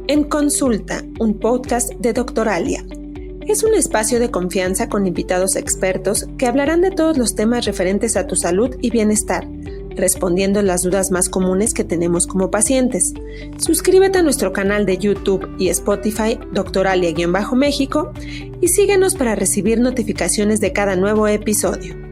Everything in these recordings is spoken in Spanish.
En Consulta, un podcast de Doctoralia. Es un espacio de confianza con invitados expertos que hablarán de todos los temas referentes a tu salud y bienestar, respondiendo las dudas más comunes que tenemos como pacientes. Suscríbete a nuestro canal de YouTube y Spotify, Doctoralia-México, y síguenos para recibir notificaciones de cada nuevo episodio.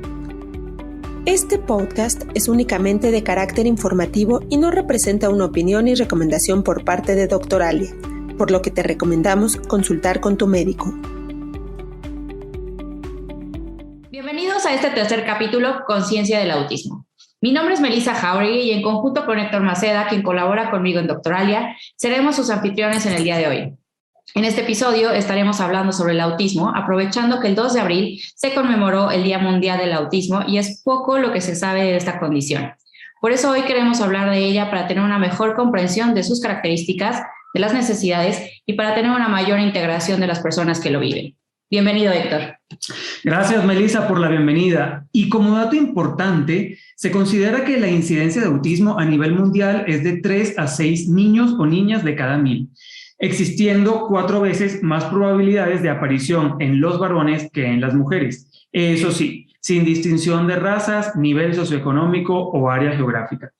Este podcast es únicamente de carácter informativo y no representa una opinión y recomendación por parte de Doctoralia, por lo que te recomendamos consultar con tu médico. Bienvenidos a este tercer capítulo, Conciencia del Autismo. Mi nombre es Melissa Jauregui y en conjunto con Héctor Maceda, quien colabora conmigo en Doctoralia, seremos sus anfitriones en el día de hoy. En este episodio estaremos hablando sobre el autismo, aprovechando que el 2 de abril se conmemoró el Día Mundial del Autismo y es poco lo que se sabe de esta condición. Por eso hoy queremos hablar de ella para tener una mejor comprensión de sus características, de las necesidades y para tener una mayor integración de las personas que lo viven. Bienvenido, Héctor. Gracias, Melissa, por la bienvenida. Y como dato importante, se considera que la incidencia de autismo a nivel mundial es de 3 a 6 niños o niñas de cada 1000. Existiendo 4 veces más probabilidades de aparición en los varones que en las mujeres. Eso sí, sin distinción de razas, nivel socioeconómico o área geográfica.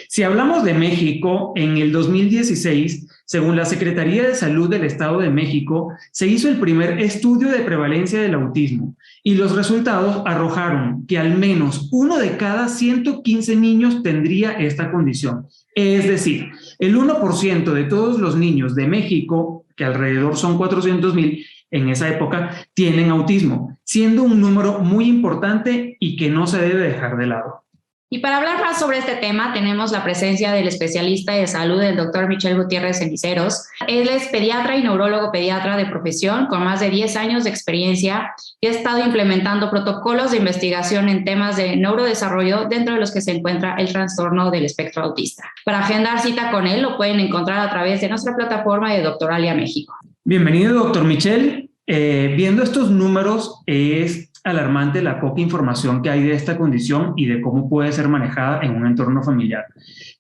Si hablamos de México, en el 2016, según la Secretaría de Salud del Estado de México, se hizo el primer estudio de prevalencia del autismo y los resultados arrojaron que al menos 1 de cada 115 niños tendría esta condición. Es decir, el 1% de todos los niños de México, que alrededor son 400,000 en esa época, tienen autismo, siendo un número muy importante y que no se debe dejar de lado. Y para hablar más sobre este tema, tenemos la presencia del especialista de salud, el doctor Michel Gutiérrez Ceniceros. Él es pediatra y neurólogo pediatra de profesión, con más de 10 años de experiencia y ha estado implementando protocolos de investigación en temas de neurodesarrollo, dentro de los que se encuentra el trastorno del espectro autista. Para agendar cita con él, lo pueden encontrar a través de nuestra plataforma de Doctoralia México. Bienvenido, doctor Michel. Viendo estos números, es alarmante la poca información que hay de esta condición y de cómo puede ser manejada en un entorno familiar.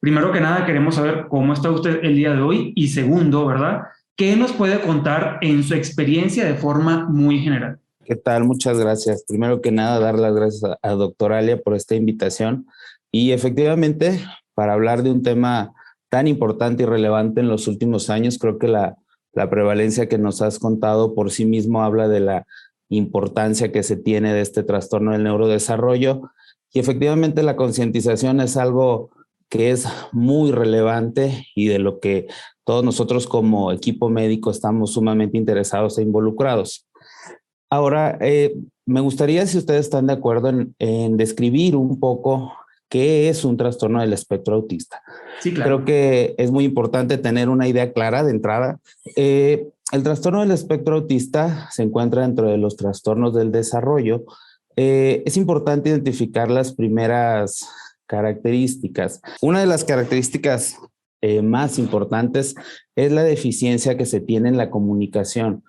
Primero que nada, queremos saber cómo está usted el día de hoy y segundo, ¿verdad? ¿Qué nos puede contar en su experiencia de forma muy general? ¿Qué tal? Muchas gracias. Primero que nada, dar las gracias a Doctoralia por esta invitación y efectivamente, para hablar de un tema tan importante y relevante en los últimos años, creo que la prevalencia que nos has contado por sí mismo habla de la importancia que se tiene de este trastorno del neurodesarrollo y efectivamente la concientización es algo que es muy relevante y de lo que todos nosotros como equipo médico estamos sumamente interesados e involucrados. Ahora, me gustaría, si ustedes están de acuerdo, en describir un poco qué es un trastorno del espectro autista. Sí, claro. Creo que es muy importante tener una idea clara de entrada. El trastorno del espectro autista se encuentra dentro de los trastornos del desarrollo. Es importante identificar las primeras características. Una de las características más importantes es la deficiencia que se tiene en la comunicación.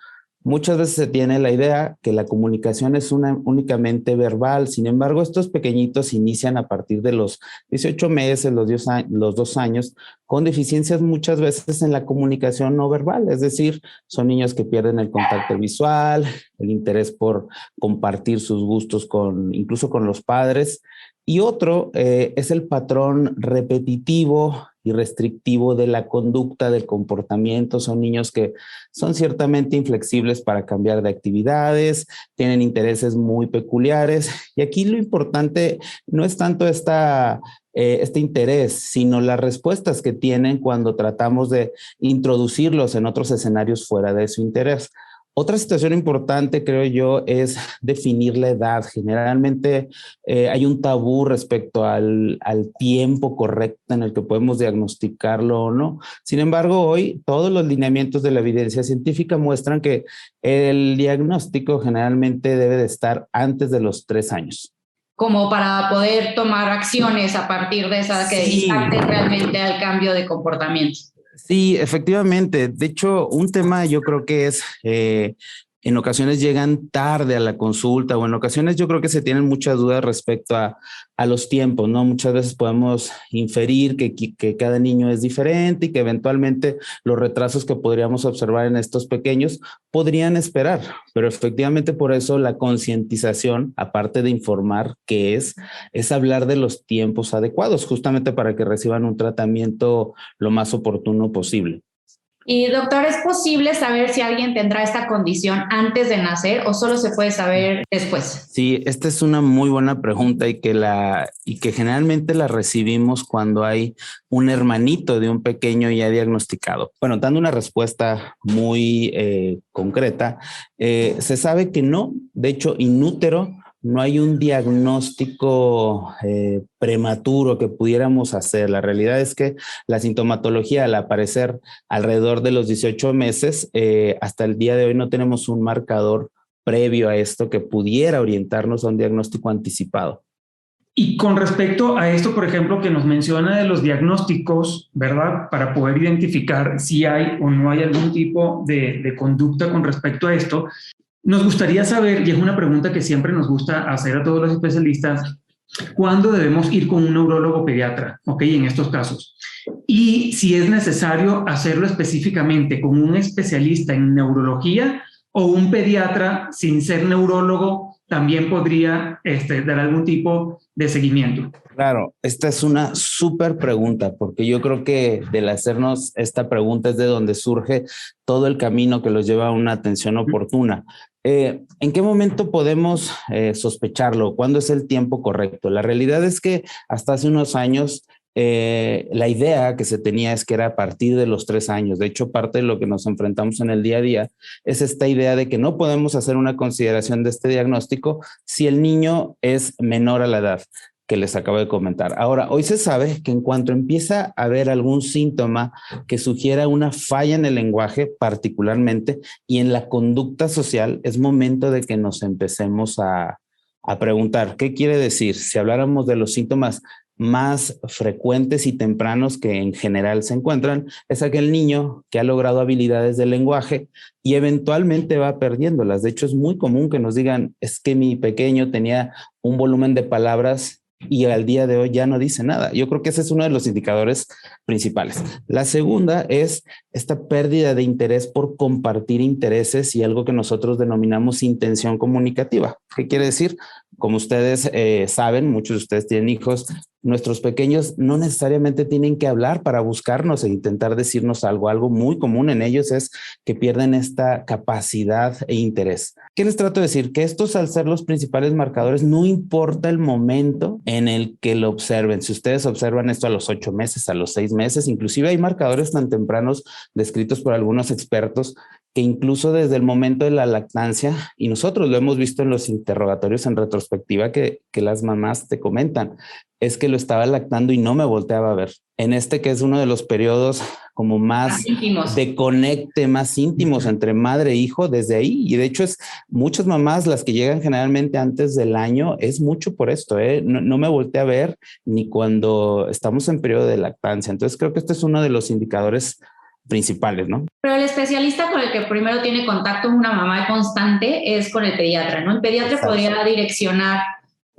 Muchas veces se tiene la idea que la comunicación es únicamente verbal, sin embargo, estos pequeñitos inician a partir de los 18 meses, los 2 años, con deficiencias muchas veces en la comunicación no verbal, es decir, son niños que pierden el contacto visual, el interés por compartir sus gustos incluso con los padres, y otro es el patrón repetitivo y restrictivo de la conducta, del comportamiento. Son niños que son ciertamente inflexibles para cambiar de actividades, tienen intereses muy peculiares y aquí lo importante no es tanto este interés, sino las respuestas que tienen cuando tratamos de introducirlos en otros escenarios fuera de su interés. Otra situación importante, creo yo, es definir la edad. Generalmente hay un tabú respecto al tiempo correcto en el que podemos diagnosticarlo o no. Sin embargo, hoy todos los lineamientos de la evidencia científica muestran que el diagnóstico generalmente debe de estar antes de los 3 años. Como para poder tomar acciones a partir de esa que impacten realmente al cambio de comportamiento. Sí, efectivamente. De hecho, un tema yo creo que es En ocasiones llegan tarde a la consulta o en ocasiones yo creo que se tienen muchas dudas respecto a los tiempos, ¿no? Muchas veces podemos inferir que cada niño es diferente y que eventualmente los retrasos que podríamos observar en estos pequeños podrían esperar, pero efectivamente por eso la concientización, aparte de informar qué es hablar de los tiempos adecuados, justamente para que reciban un tratamiento lo más oportuno posible. Y doctor, ¿es posible saber si alguien tendrá esta condición antes de nacer o solo se puede saber después? Sí, esta es una muy buena pregunta y que generalmente la recibimos cuando hay un hermanito de un pequeño ya diagnosticado. Bueno, dando una respuesta muy concreta, se sabe que no, de hecho, in útero no hay un diagnóstico prematuro que pudiéramos hacer. La realidad es que la sintomatología, al aparecer alrededor de los 18 meses, hasta el día de hoy no tenemos un marcador previo a esto que pudiera orientarnos a un diagnóstico anticipado. Y con respecto a esto, por ejemplo, que nos menciona de los diagnósticos, ¿verdad? Para poder identificar si hay o no hay algún tipo de conducta con respecto a esto, nos gustaría saber, y es una pregunta que siempre nos gusta hacer a todos los especialistas, ¿cuándo debemos ir con un neurólogo pediatra? ¿Ok? En estos casos. Y si es necesario hacerlo específicamente con un especialista en neurología o un pediatra sin ser neurólogo también podría dar algún tipo de seguimiento. Claro, esta es una súper pregunta, porque yo creo que del hacernos esta pregunta es de donde surge todo el camino que los lleva a una atención oportuna. ¿En qué momento podemos sospecharlo? ¿Cuándo es el tiempo correcto? La realidad es que hasta hace unos años la idea que se tenía es que era a partir de los 3 años. De hecho, parte de lo que nos enfrentamos en el día a día es esta idea de que no podemos hacer una consideración de este diagnóstico si el niño es menor a la edad que les acabo de comentar. Ahora, hoy se sabe que en cuanto empieza a haber algún síntoma que sugiera una falla en el lenguaje particularmente y en la conducta social, es momento de que nos empecemos a preguntar, ¿qué quiere decir? Si habláramos de los síntomas más frecuentes y tempranos que en general se encuentran, es aquel niño que ha logrado habilidades del lenguaje y eventualmente va perdiéndolas. De hecho, es muy común que nos digan, es que mi pequeño tenía un volumen de palabras y al día de hoy ya no dice nada. Yo creo que ese es uno de los indicadores principales. La segunda es esta pérdida de interés por compartir intereses y algo que nosotros denominamos intención comunicativa. ¿Qué quiere decir? Como ustedes saben, muchos de ustedes tienen hijos, nuestros pequeños no necesariamente tienen que hablar para buscarnos e intentar decirnos algo. Algo muy común en ellos es que pierden esta capacidad e interés. ¿Qué les trato de decir? Que estos, al ser los principales marcadores, no importa el momento en el que lo observen. Si ustedes observan esto a los 8 meses, a los 6 meses, inclusive hay marcadores tan tempranos descritos por algunos expertos que incluso desde el momento de la lactancia, y nosotros lo hemos visto en los interrogatorios en retrospectiva que las mamás te comentan, es que lo estaba lactando y no me volteaba a ver. En que es uno de los periodos como más de conecte, más íntimos entre madre e hijo desde ahí. Y de hecho es muchas mamás las que llegan generalmente antes del año, es mucho por esto, no me volteé a ver ni cuando estamos en periodo de lactancia. Entonces creo que este es uno de los indicadores principales, ¿no? Pero el especialista con el que primero tiene contacto una mamá constante es con el pediatra, ¿no? El pediatra Exacto. Podría direccionar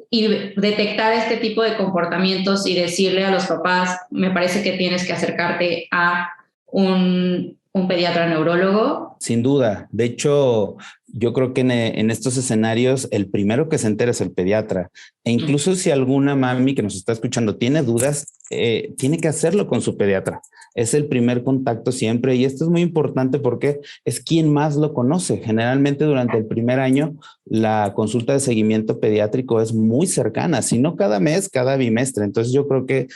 y detectar este tipo de comportamientos y decirle a los papás, me parece que tienes que acercarte a un pediatra neurólogo. Sin duda. De hecho, yo creo que en estos escenarios el primero que se entera es el pediatra. E incluso si alguna mami que nos está escuchando tiene dudas, tiene que hacerlo con su pediatra. Es el primer contacto siempre y esto es muy importante porque es quien más lo conoce. Generalmente durante el primer año la consulta de seguimiento pediátrico es muy cercana, si no cada mes, cada bimestre. Entonces yo creo que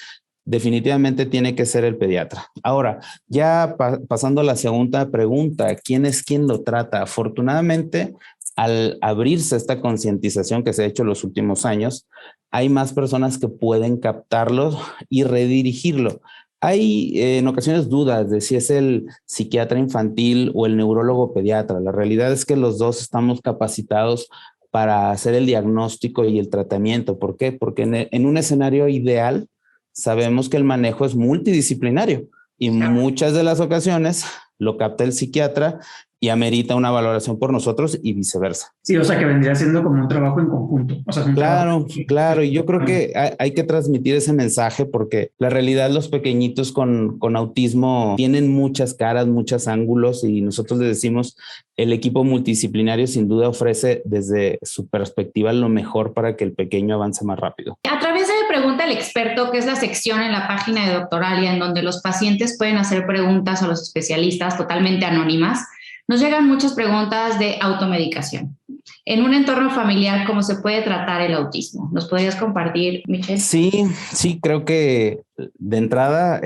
definitivamente tiene que ser el pediatra. Ahora, ya pasando a la segunda pregunta, ¿quién es quien lo trata? Afortunadamente, al abrirse esta concientización que se ha hecho en los últimos años, hay más personas que pueden captarlo y redirigirlo. Hay en ocasiones dudas de si es el psiquiatra infantil o el neurólogo pediatra. La realidad es que los dos estamos capacitados para hacer el diagnóstico y el tratamiento. ¿Por qué? Porque en un escenario ideal sabemos que el manejo es multidisciplinario y muchas de las ocasiones lo capta el psiquiatra y amerita una valoración por nosotros y viceversa. Sí, o sea, que vendría siendo como un trabajo en conjunto. O sea, Claro. Y yo creo que hay que transmitir ese mensaje porque la realidad los pequeñitos con autismo tienen muchas caras, muchos ángulos y nosotros les decimos, el equipo multidisciplinario sin duda ofrece desde su perspectiva lo mejor para que el pequeño avance más rápido. A través de Pregunta al Experto, que es la sección en la página de Doctoralia en donde los pacientes pueden hacer preguntas a los especialistas totalmente anónimas, nos llegan muchas preguntas de automedicación. En un entorno familiar, ¿cómo se puede tratar el autismo? ¿Nos podrías compartir, Michelle? Sí, creo que de entrada,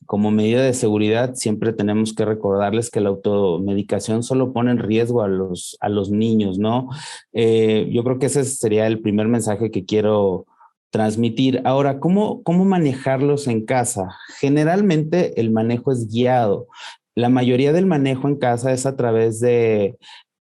como medida de seguridad, siempre tenemos que recordarles que la automedicación solo pone en riesgo a los niños, ¿no? Yo creo que ese sería el primer mensaje que quiero transmitir. Ahora, ¿cómo manejarlos en casa? Generalmente el manejo es guiado. La mayoría del manejo en casa es a través de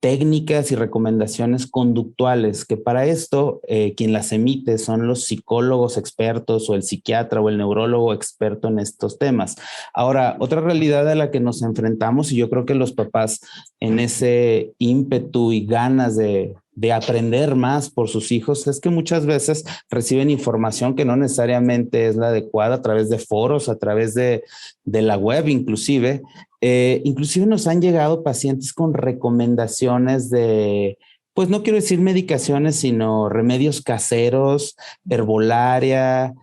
técnicas y recomendaciones conductuales, que para esto quien las emite son los psicólogos expertos o el psiquiatra o el neurólogo experto en estos temas. Ahora, otra realidad a la que nos enfrentamos, y yo creo que los papás en ese ímpetu y ganas de aprender más por sus hijos, es que muchas veces reciben información que no necesariamente es la adecuada a través de foros, a través de la web inclusive. Inclusive nos han llegado pacientes con recomendaciones de, pues no quiero decir medicaciones, sino remedios caseros, herbolaria,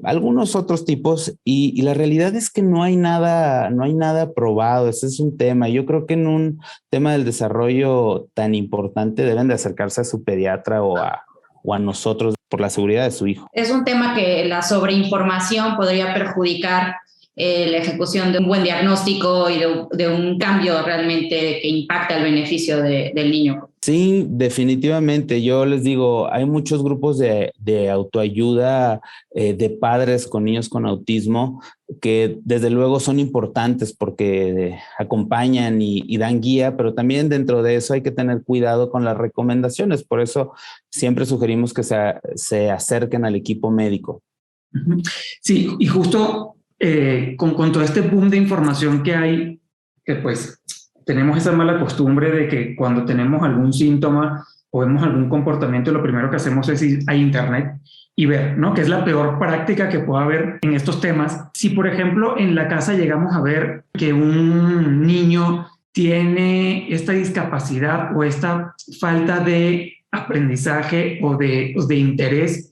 algunos otros tipos, y la realidad es que no hay nada probado. Ese es un tema. Yo creo que en un tema del desarrollo tan importante deben de acercarse a su pediatra o a nosotros por la seguridad de su hijo. Es un tema que la sobreinformación podría perjudicar la ejecución de un buen diagnóstico y de un cambio realmente que impacta el beneficio del niño. Sí, definitivamente. Yo les digo, hay muchos grupos de autoayuda de padres con niños con autismo que desde luego son importantes porque acompañan y dan guía, pero también dentro de eso hay que tener cuidado con las recomendaciones. Por eso siempre sugerimos que se acerquen al equipo médico. Sí, y justo con todo este boom de información que hay, que pues tenemos esa mala costumbre de que cuando tenemos algún síntoma o vemos algún comportamiento, lo primero que hacemos es ir a internet y ver, ¿no? Que es la peor práctica que pueda haber en estos temas. Si, por ejemplo, en la casa llegamos a ver que un niño tiene esta discapacidad o esta falta de aprendizaje o de interés,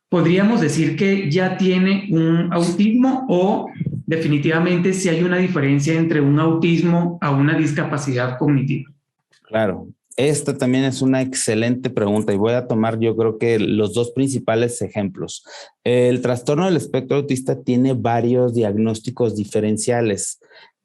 ¿podríamos decir que ya tiene un autismo o definitivamente si hay una diferencia entre un autismo a una discapacidad cognitiva? Claro, esta también es una excelente pregunta y voy a tomar yo creo que los dos principales ejemplos. El trastorno del espectro autista tiene varios diagnósticos diferenciales.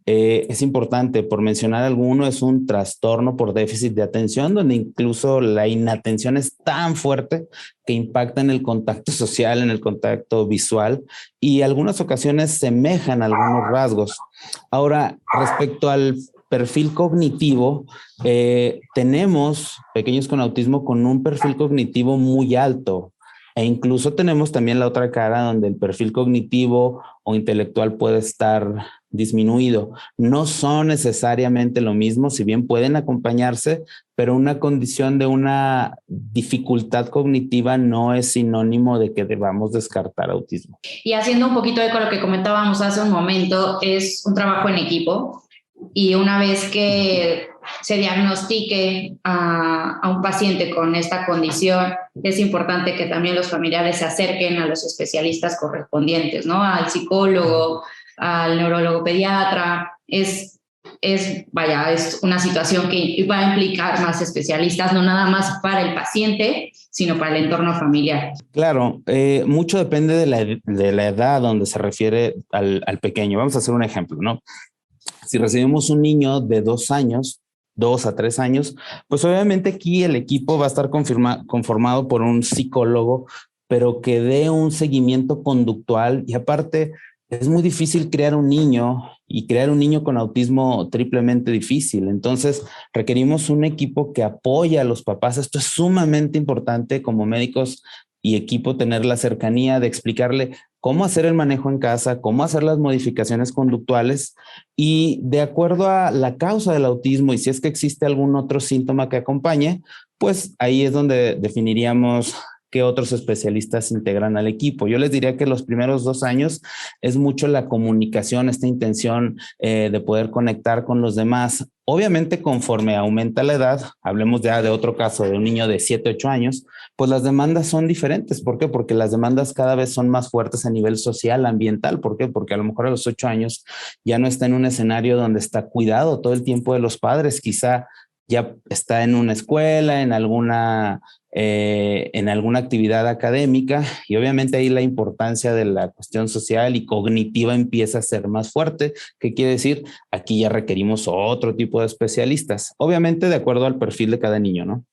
Es importante, por mencionar alguno, es un trastorno por déficit de atención, donde incluso la inatención es tan fuerte que impacta en el contacto social, en el contacto visual, y algunas ocasiones semejan algunos rasgos. Ahora, respecto al perfil cognitivo, tenemos pequeños con autismo con un perfil cognitivo muy alto. E incluso tenemos también la otra cara donde el perfil cognitivo o intelectual puede estar disminuido. No son necesariamente lo mismo, si bien pueden acompañarse, pero una condición de una dificultad cognitiva no es sinónimo de que debamos descartar autismo. Y haciendo un poquito de lo que comentábamos hace un momento, es un trabajo en equipo y una vez que se diagnostique a un paciente con esta condición, es importante que también los familiares se acerquen a los especialistas correspondientes, ¿no? Al psicólogo, al neurólogo pediatra. Es una situación que va a implicar más especialistas, no nada más para el paciente, sino para el entorno familiar. Claro, mucho depende de la edad donde se refiere al pequeño. Vamos a hacer un ejemplo, ¿no? Si recibimos un niño de 2 años, 2 a 3 años, pues obviamente aquí el equipo va a estar conformado por un psicólogo, pero que dé un seguimiento conductual. Y aparte, es muy difícil crear un niño y crear un niño con autismo triplemente difícil. Entonces, requerimos un equipo que apoye a los papás. Esto es sumamente importante. Como médicos y equipo tener la cercanía de explicarle cómo hacer el manejo en casa, cómo hacer las modificaciones conductuales y de acuerdo a la causa del autismo y si es que existe algún otro síntoma que acompañe, pues ahí es donde definiríamos qué otros especialistas integran al equipo. Yo les diría que los primeros 2 años es mucho la comunicación, esta intención de poder conectar con los demás. Obviamente, conforme aumenta la edad, hablemos ya de otro caso, de un niño de 7, 8 años, pues las demandas son diferentes. ¿Por qué? Porque las demandas cada vez son más fuertes a nivel social, ambiental. ¿Por qué? Porque a lo mejor a los 8 años ya no está en un escenario donde está cuidado todo el tiempo de los padres, quizá ya está en una escuela, en alguna actividad académica y obviamente ahí la importancia de la cuestión social y cognitiva empieza a ser más fuerte. ¿Qué quiere decir? Aquí ya requerimos otro tipo de especialistas, obviamente de acuerdo al perfil de cada niño, ¿no?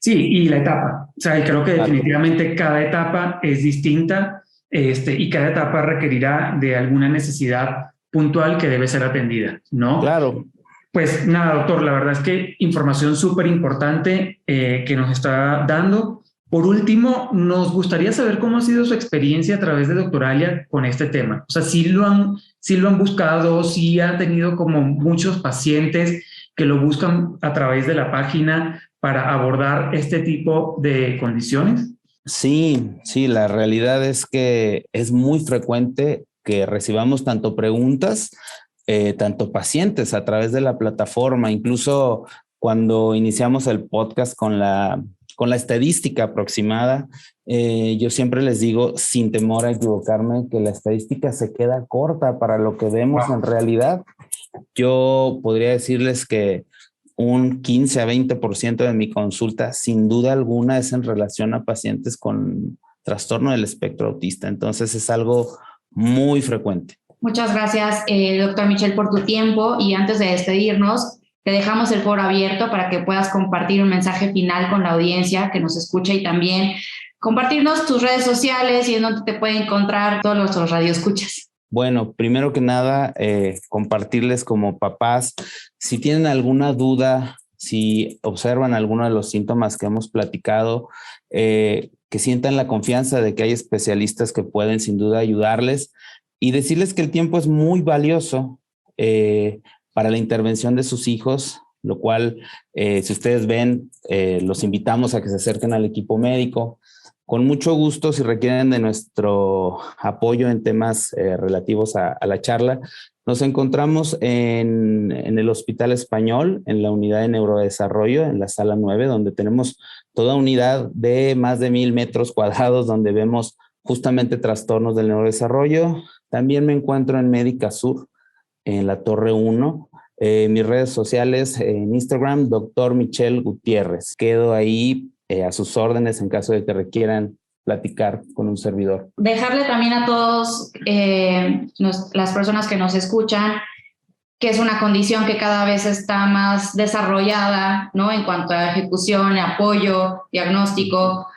Sí, y la etapa. O sea, creo que definitivamente cada etapa es distinta y cada etapa requerirá de alguna necesidad puntual que debe ser atendida, ¿no? Claro. Pues nada, doctor, la verdad es que información súper importante que nos está dando. Por último, nos gustaría saber cómo ha sido su experiencia a través de Doctoralia con este tema. O sea, si lo han buscado, si han tenido como muchos pacientes que lo buscan a través de la página para abordar este tipo de condiciones. Sí, la realidad es que es muy frecuente que recibamos tanto preguntas, tanto pacientes a través de la plataforma, incluso cuando iniciamos el podcast con la estadística aproximada, yo siempre les digo, sin temor a equivocarme, que la estadística se queda corta para lo que vemos en realidad. Yo podría decirles que un 15 a 20% de mi consulta, sin duda alguna, es en relación a pacientes con trastorno del espectro autista. Entonces es algo muy frecuente. Muchas gracias, doctor Michel, por tu tiempo. Y antes de despedirnos, te dejamos el foro abierto para que puedas compartir un mensaje final con la audiencia que nos escucha y también compartirnos tus redes sociales y en dónde te pueden encontrar todos nuestros radioescuchas. Bueno, primero que nada, compartirles como papás, si tienen alguna duda, si observan alguno de los síntomas que hemos platicado, que sientan la confianza de que hay especialistas que pueden sin duda ayudarles y decirles que el tiempo es muy valioso para la intervención de sus hijos, lo cual, si ustedes ven, los invitamos a que se acerquen al equipo médico. Con mucho gusto, si requieren de nuestro apoyo en temas relativos a la charla, nos encontramos en el Hospital Español, en la unidad de neurodesarrollo, en la sala 9, donde tenemos toda unidad de más de 1,000 metros cuadrados, donde vemos justamente trastornos del neurodesarrollo. También me encuentro en Médica Sur, en la Torre 1. Mis redes sociales en Instagram, Dr. Michel Gutiérrez. Quedo ahí a sus órdenes en caso de que requieran platicar con un servidor. Dejarle también a todos las personas que nos escuchan que es una condición que cada vez está más desarrollada, ¿no? En cuanto a ejecución, apoyo, diagnóstico,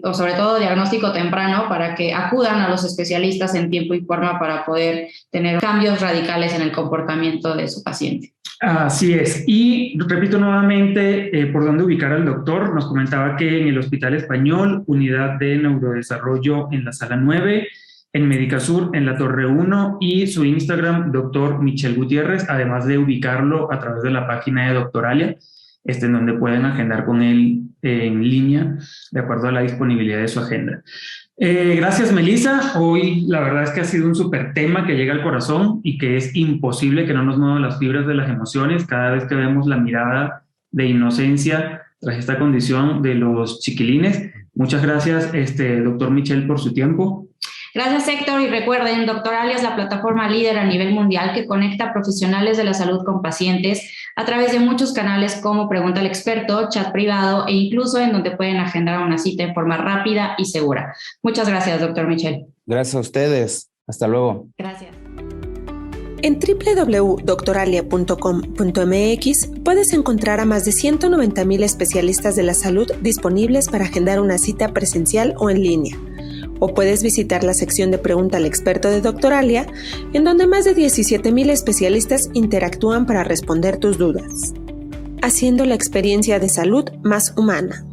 o sobre todo diagnóstico temprano, para que acudan a los especialistas en tiempo y forma para poder tener cambios radicales en el comportamiento de su paciente. Así es. Y repito nuevamente por dónde ubicar al doctor. Nos comentaba que en el Hospital Español, unidad de neurodesarrollo en la sala 9, en Médica Sur, en la Torre 1, y su Instagram, Dr. Michel Gutiérrez, además de ubicarlo a través de la página de Doctoralia, en donde pueden agendar con él en línea, de acuerdo a la disponibilidad de su agenda. Gracias, Melissa. Hoy la verdad es que ha sido un súper tema que llega al corazón y que es imposible que no nos muevan las fibras de las emociones cada vez que vemos la mirada de inocencia tras esta condición de los chiquilines. Muchas gracias, doctor Michel, por su tiempo. Gracias, Héctor, y recuerden, Doctoralia es la plataforma líder a nivel mundial que conecta profesionales de la salud con pacientes a través de muchos canales como Pregunta al Experto, chat privado e incluso en donde pueden agendar una cita en forma rápida y segura. Muchas gracias, doctor Michel. Gracias a ustedes. Hasta luego. Gracias. En www.doctoralia.com.mx puedes encontrar a más de 190,000 especialistas de la salud disponibles para agendar una cita presencial o en línea. O puedes visitar la sección de Pregunta al Experto de Doctoralia, en donde más de 17,000 especialistas interactúan para responder tus dudas, haciendo la experiencia de salud más humana.